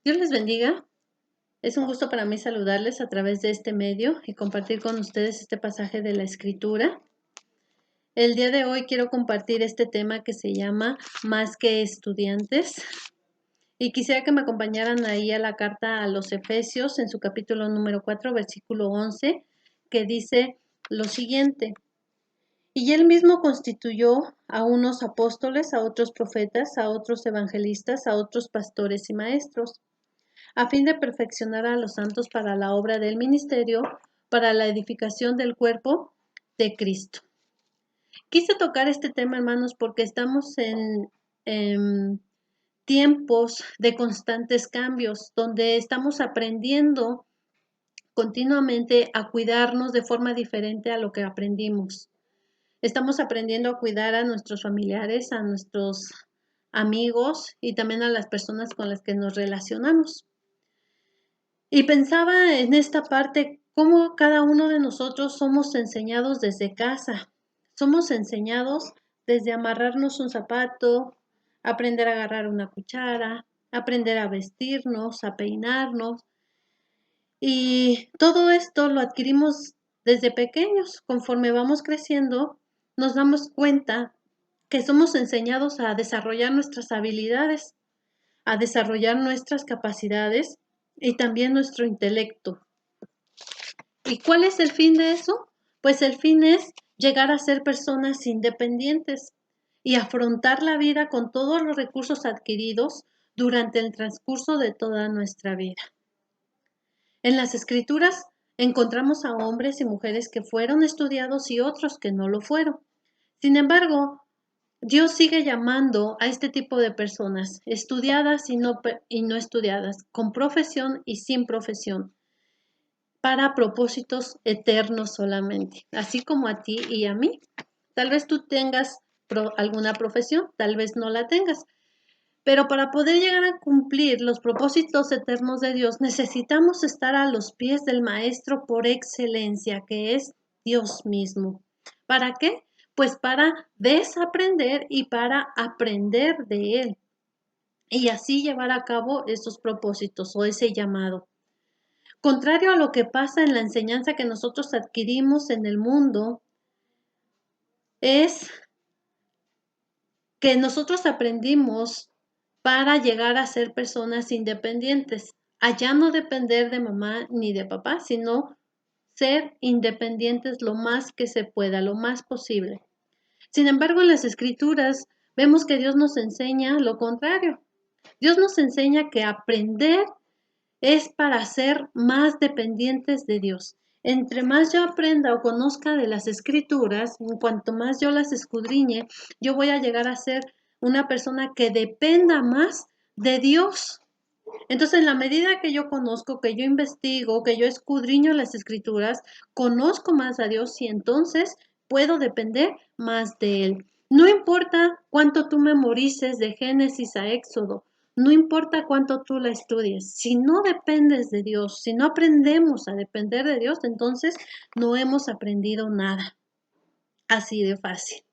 Dios les bendiga. Es un gusto para mí saludarles a través de este medio y compartir con ustedes este pasaje de la Escritura. El día de hoy quiero compartir este tema que se llama Más que estudiantes. Y quisiera que me acompañaran ahí a la carta a los Efesios en su capítulo número 4, versículo 11, que dice lo siguiente. Y él mismo constituyó a unos apóstoles, a otros profetas, a otros evangelistas, a otros pastores y maestros, a fin de perfeccionar a los santos para la obra del ministerio, para la edificación del cuerpo de Cristo. Quise tocar este tema, hermanos, porque estamos en tiempos de constantes cambios, donde estamos aprendiendo continuamente a cuidarnos de forma diferente a lo que aprendimos. Estamos aprendiendo a cuidar a nuestros familiares, a nuestros amigos y también a las personas con las que nos relacionamos. Y pensaba en esta parte, cómo cada uno de nosotros somos enseñados desde casa. Somos enseñados desde amarrarnos un zapato, aprender a agarrar una cuchara, aprender a vestirnos, a peinarnos. Y todo esto lo adquirimos desde pequeños. Conforme vamos creciendo, nos damos cuenta que somos enseñados a desarrollar nuestras habilidades, a desarrollar nuestras capacidades y también nuestro intelecto. ¿Y cuál es el fin de eso? Pues el fin es llegar a ser personas independientes y afrontar la vida con todos los recursos adquiridos durante el transcurso de toda nuestra vida. En las Escrituras encontramos a hombres y mujeres que fueron estudiados y otros que no lo fueron. Sin embargo, Dios sigue llamando a este tipo de personas, estudiadas y no estudiadas, con profesión y sin profesión, para propósitos eternos solamente, así como a ti y a mí. Tal vez tú tengas alguna profesión, tal vez no la tengas, pero para poder llegar a cumplir los propósitos eternos de Dios, necesitamos estar a los pies del Maestro por excelencia, que es Dios mismo. ¿Para qué? Pues para desaprender y para aprender de Él. Y así llevar a cabo esos propósitos o ese llamado. Contrario a lo que pasa en la enseñanza que nosotros adquirimos en el mundo, es que nosotros aprendimos para llegar a ser personas independientes, a ya no depender de mamá ni de papá, sino ser independientes lo más que se pueda, lo más posible. Sin embargo, en las Escrituras vemos que Dios nos enseña lo contrario. Dios nos enseña que aprender es para ser más dependientes de Dios. Entre más yo aprenda o conozca de las Escrituras, en cuanto más yo las escudriñe, yo voy a llegar a ser una persona que dependa más de Dios. Entonces, en la medida que yo conozco, que yo investigo, que yo escudriño las Escrituras, conozco más a Dios y entonces puedo depender más de Él. No importa cuánto tú memorices de Génesis a Éxodo, no importa cuánto tú la estudies, si no dependes de Dios, si no aprendemos a depender de Dios, entonces no hemos aprendido nada. Así de fácil.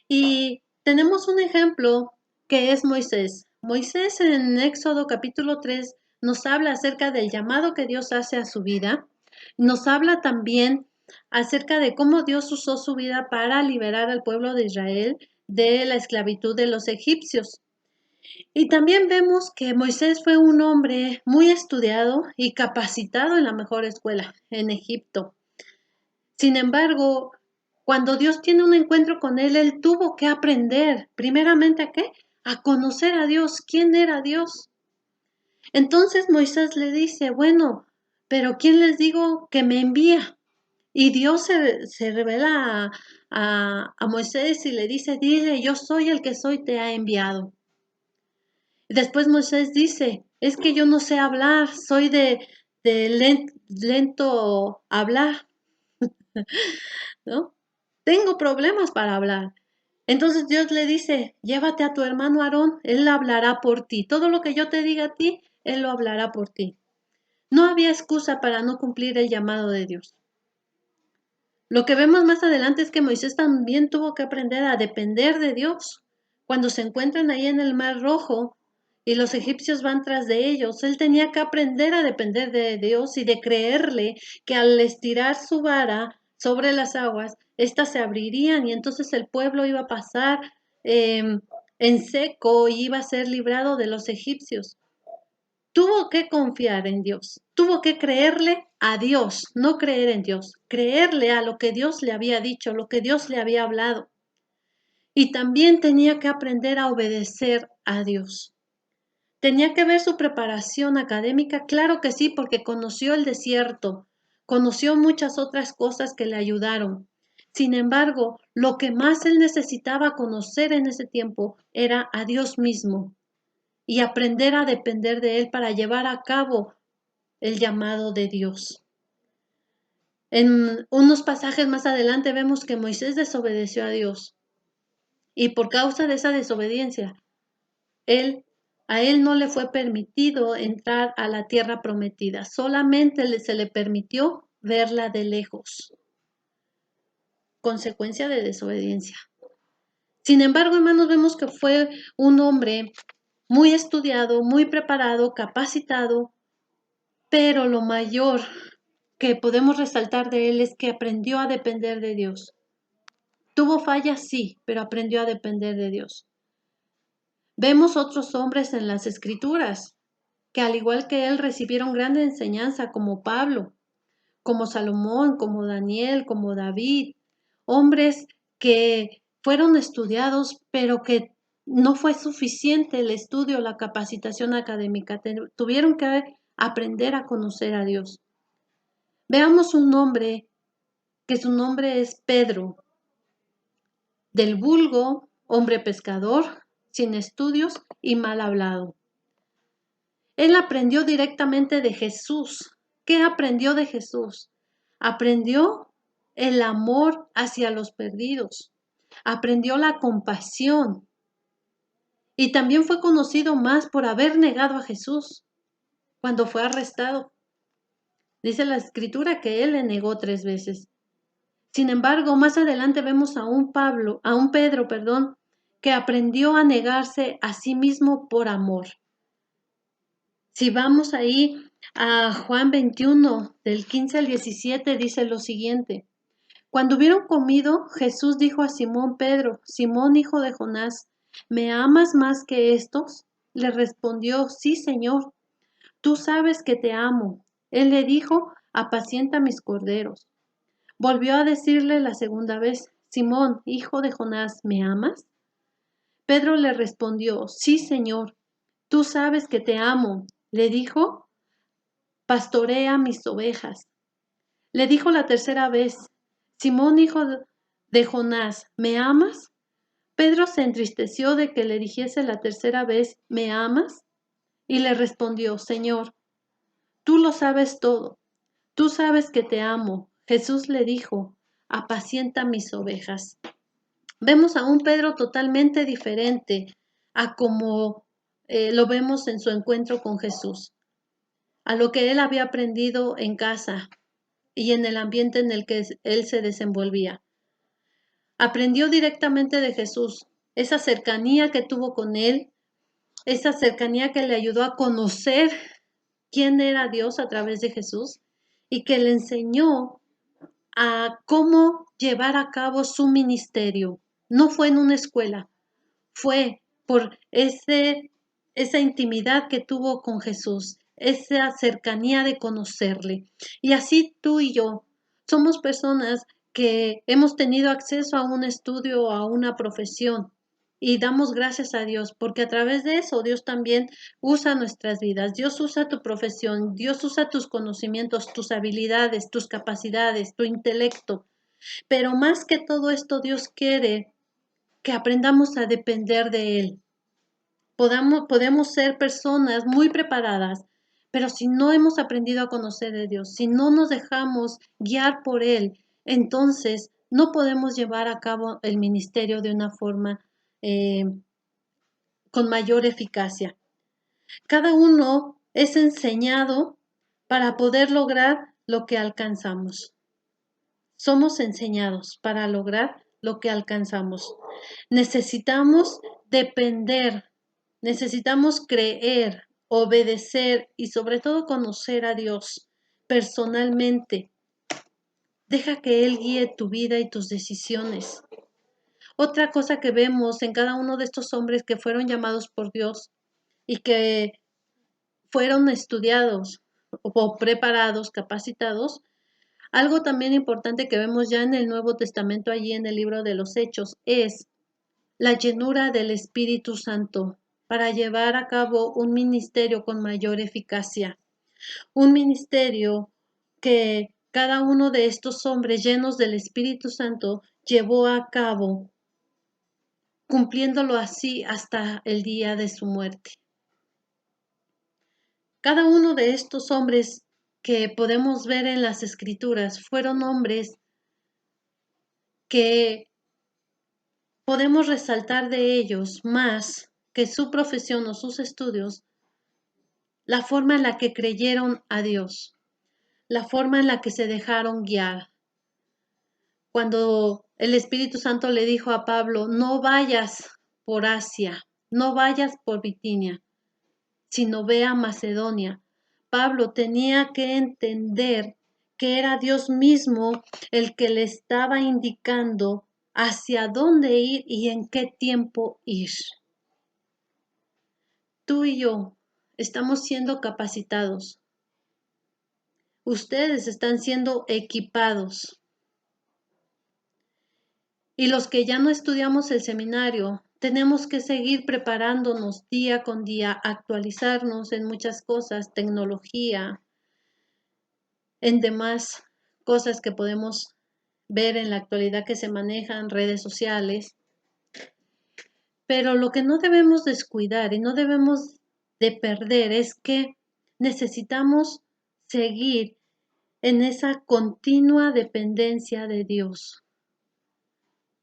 Y tenemos un ejemplo que es Moisés. Moisés en Éxodo capítulo 3 nos habla acerca del llamado que Dios hace a su vida. Nos habla también acerca de cómo Dios usó su vida para liberar al pueblo de Israel de la esclavitud de los egipcios. Y también vemos que Moisés fue un hombre muy estudiado y capacitado en la mejor escuela, en Egipto. Sin embargo, cuando Dios tiene un encuentro con él tuvo que aprender, primeramente, ¿a qué? A conocer a Dios, quién era Dios. Entonces Moisés le dice, bueno, pero ¿quién les digo que me envía? Y Dios se revela a Moisés y le dice, dile, yo soy el que soy, te ha enviado. Y después Moisés dice, es que yo no sé hablar, soy de lento hablar, ¿no? Tengo problemas para hablar. Entonces Dios le dice, llévate a tu hermano Aarón, él hablará por ti. Todo lo que yo te diga a ti, él lo hablará por ti. No había excusa para no cumplir el llamado de Dios. Lo que vemos más adelante es que Moisés también tuvo que aprender a depender de Dios. Cuando se encuentran ahí en el Mar Rojo y los egipcios van tras de ellos. Él tenía que aprender a depender de Dios y de creerle que al estirar su vara sobre las aguas, éstas se abrirían y entonces el pueblo iba a pasar en seco y iba a ser librado de los egipcios. Tuvo que confiar en Dios, tuvo que creerle a Dios, no creer en Dios, creerle a lo que Dios le había dicho, lo que Dios le había hablado. Y también tenía que aprender a obedecer a Dios. ¿Tenía que ver su preparación académica? Claro que sí, porque conoció el desierto, conoció muchas otras cosas que le ayudaron. Sin embargo, lo que más él necesitaba conocer en ese tiempo era a Dios mismo y aprender a depender de él para llevar a cabo el llamado de Dios. En unos pasajes más adelante vemos que Moisés desobedeció a Dios y por causa de esa desobediencia, a él no le fue permitido entrar a la tierra prometida, solamente se le permitió verla de lejos, consecuencia de desobediencia. Sin embargo, hermanos, vemos que fue un hombre muy estudiado, muy preparado, capacitado, pero lo mayor que podemos resaltar de él es que aprendió a depender de Dios. Tuvo fallas, sí, pero aprendió a depender de Dios. Vemos otros hombres en las Escrituras que al igual que él recibieron gran enseñanza como Pablo, como Salomón, como Daniel, como David, hombres que fueron estudiados, pero que no fue suficiente el estudio, la capacitación académica, tuvieron que aprender a conocer a Dios. Veamos un hombre que su nombre es Pedro, del vulgo, hombre pescador, sin estudios y mal hablado. Él aprendió directamente de Jesús. ¿Qué aprendió de Jesús? Aprendió el amor hacia los perdidos. Aprendió la compasión. Y también fue conocido más por haber negado a Jesús cuando fue arrestado. Dice la escritura que él le negó 3 veces. Sin embargo, más adelante vemos a un Pedro, que aprendió a negarse a sí mismo por amor. Si vamos ahí a Juan 21, del 15 al 17, dice lo siguiente. Cuando hubieron comido, Jesús dijo a Simón Pedro, Simón hijo de Jonás, ¿me amas más que estos? Le respondió, sí, Señor, tú sabes que te amo. Él le dijo, apacienta mis corderos. Volvió a decirle la segunda vez, Simón, hijo de Jonás, ¿me amas? Pedro le respondió, sí, Señor, tú sabes que te amo. Le dijo, pastorea mis ovejas. Le dijo la tercera vez, Simón, hijo de Jonás, ¿me amas? Pedro se entristeció de que le dijese la tercera vez, ¿me amas? Y le respondió, Señor, tú lo sabes todo, tú sabes que te amo. Jesús le dijo, apacienta mis ovejas. Vemos a un Pedro totalmente diferente a como lo vemos en su encuentro con Jesús, a lo que él había aprendido en casa y en el ambiente en el que él se desenvolvía. Aprendió directamente de Jesús, esa cercanía que tuvo con él, esa cercanía que le ayudó a conocer quién era Dios a través de Jesús y que le enseñó a cómo llevar a cabo su ministerio. No fue en una escuela, fue por esa intimidad que tuvo con Jesús, esa cercanía de conocerle. Y así tú y yo somos personas que hemos tenido acceso a un estudio o a una profesión y damos gracias a Dios porque a través de eso Dios también usa nuestras vidas. Dios usa tu profesión, Dios usa tus conocimientos, tus habilidades, tus capacidades, tu intelecto. Pero más que todo esto, Dios quiere que aprendamos a depender de Él. Podemos ser personas muy preparadas, pero si no hemos aprendido a conocer de Dios, si no nos dejamos guiar por Él, entonces no podemos llevar a cabo el ministerio de una forma con mayor eficacia. Cada uno es enseñado para poder lograr lo que alcanzamos. Somos enseñados para lograr lo que alcanzamos. Necesitamos depender Necesitamos creer, obedecer y sobre todo conocer a Dios personalmente. Deja que Él guíe tu vida y tus decisiones. Otra cosa que vemos en cada uno de estos hombres que fueron llamados por Dios y que fueron estudiados o preparados, capacitados, algo también importante que vemos ya en el Nuevo Testamento, allí en el libro de los Hechos, es la llenura del Espíritu Santo para llevar a cabo un ministerio con mayor eficacia. Un ministerio que cada uno de estos hombres llenos del Espíritu Santo llevó a cabo, cumpliéndolo así hasta el día de su muerte. Cada uno de estos hombres que podemos ver en las Escrituras fueron hombres que podemos resaltar de ellos más que su profesión o sus estudios, la forma en la que creyeron a Dios, la forma en la que se dejaron guiar. Cuando el Espíritu Santo le dijo a Pablo, no vayas por Asia, no vayas por Bitinia, sino ve a Macedonia. Pablo tenía que entender que era Dios mismo el que le estaba indicando hacia dónde ir y en qué tiempo ir. Tú y yo estamos siendo capacitados. Ustedes están siendo equipados. Y los que ya no estudiamos el seminario, tenemos que seguir preparándonos día con día, actualizarnos en muchas cosas, tecnología, en demás cosas que podemos ver en la actualidad que se manejan, redes sociales. Pero lo que no debemos descuidar y no debemos de perder es que necesitamos seguir en esa continua dependencia de Dios.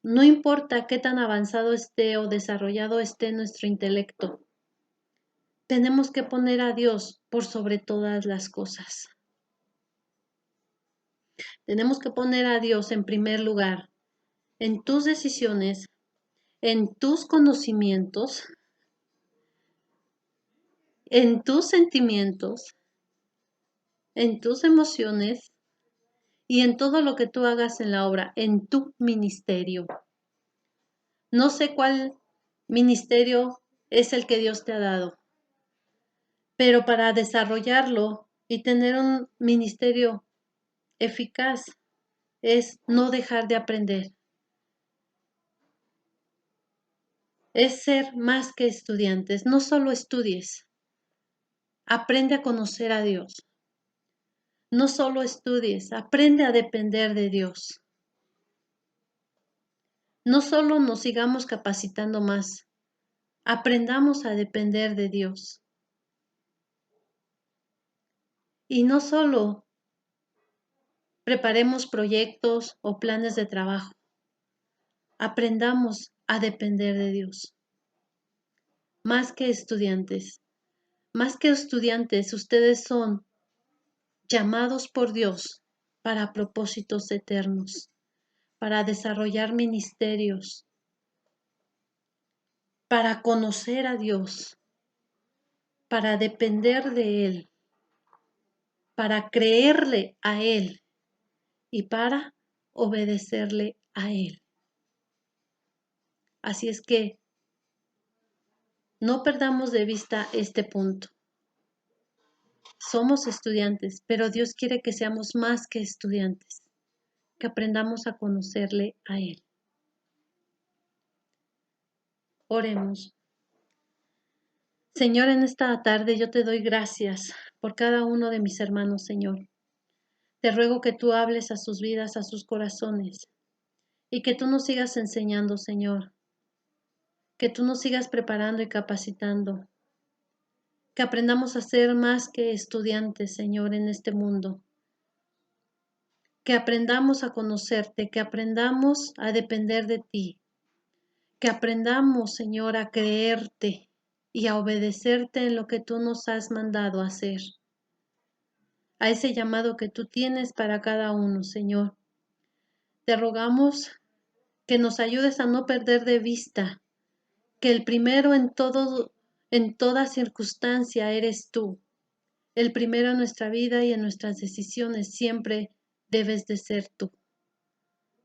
No importa qué tan avanzado esté o desarrollado esté nuestro intelecto, tenemos que poner a Dios por sobre todas las cosas. Tenemos que poner a Dios en primer lugar en tus decisiones, en tus conocimientos, en tus sentimientos, en tus emociones y en todo lo que tú hagas en la obra, en tu ministerio. No sé cuál ministerio es el que Dios te ha dado, pero para desarrollarlo y tener un ministerio eficaz es no dejar de aprender. Es ser más que estudiantes. No solo estudies, aprende a conocer a Dios. No solo estudies, aprende a depender de Dios. No solo nos sigamos capacitando más, aprendamos a depender de Dios. Y no solo preparemos proyectos o planes de trabajo, aprendamos a depender de Dios. Más que estudiantes, ustedes son llamados por Dios para propósitos eternos, para desarrollar ministerios, para conocer a Dios, para depender de Él, para creerle a Él y para obedecerle a Él. Así es que no perdamos de vista este punto. Somos estudiantes, pero Dios quiere que seamos más que estudiantes, que aprendamos a conocerle a Él. Oremos. Señor, en esta tarde yo te doy gracias por cada uno de mis hermanos, Señor. Te ruego que tú hables a sus vidas, a sus corazones, y que tú nos sigas enseñando, Señor, que tú nos sigas preparando y capacitando, que aprendamos a ser más que estudiantes, Señor, en este mundo, que aprendamos a conocerte, que aprendamos a depender de ti, que aprendamos, Señor, a creerte y a obedecerte en lo que tú nos has mandado hacer, a ese llamado que tú tienes para cada uno, Señor. Te rogamos que nos ayudes a no perder de vista que el primero en todo En toda circunstancia eres tú. El primero en nuestra vida y en nuestras decisiones siempre debes de ser tú.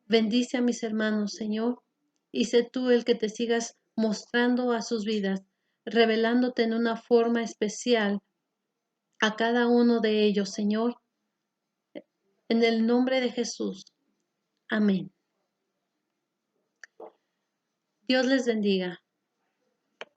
Bendice a mis hermanos, Señor, y sé tú el que te sigas mostrando a sus vidas, revelándote en una forma especial a cada uno de ellos, Señor. En el nombre de Jesús. Amén. Dios les bendiga.